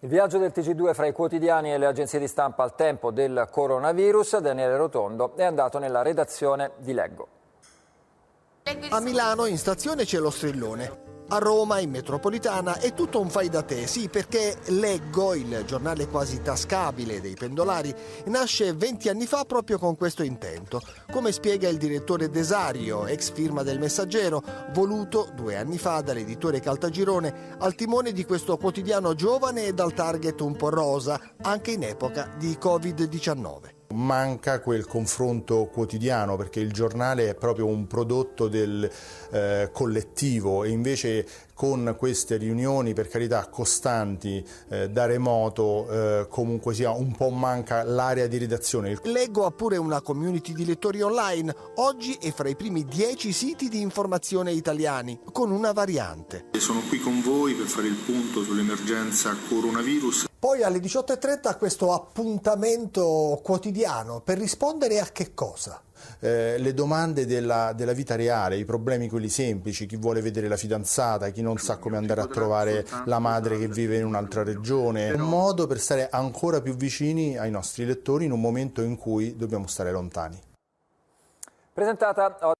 Il viaggio del TG2 fra i quotidiani e le agenzie di stampa al tempo del coronavirus. Daniele Rotondo è andato nella redazione di Leggo. A Milano in stazione c'è lo strillone. A Roma, in metropolitana, è tutto un fai da te, sì, perché Leggo, il giornale quasi tascabile dei pendolari, nasce 20 anni fa proprio con questo intento. Come spiega il direttore Desario, ex firma del Messaggero, voluto 2 anni fa dall'editore Caltagirone, al timone di questo quotidiano giovane e dal target un po' rosa, anche in epoca di Covid-19. Manca quel confronto quotidiano, perché il giornale è proprio un prodotto del collettivo, e invece con queste riunioni, per carità costanti, da remoto, comunque sia un po' manca l'area di redazione. Leggo ha pure una community di lettori online, oggi è fra i primi 10 siti di informazione italiani, con una variante. Sono qui con voi per fare il punto sull'emergenza coronavirus. Poi alle 18:30 questo appuntamento quotidiano per rispondere a che cosa? Le domande della vita reale, i problemi quelli semplici, chi vuole vedere la fidanzata, chi non sa come andare a trovare la madre che vive in un'altra regione. Un modo per stare ancora più vicini ai nostri lettori in un momento in cui dobbiamo stare lontani. Presentata oggi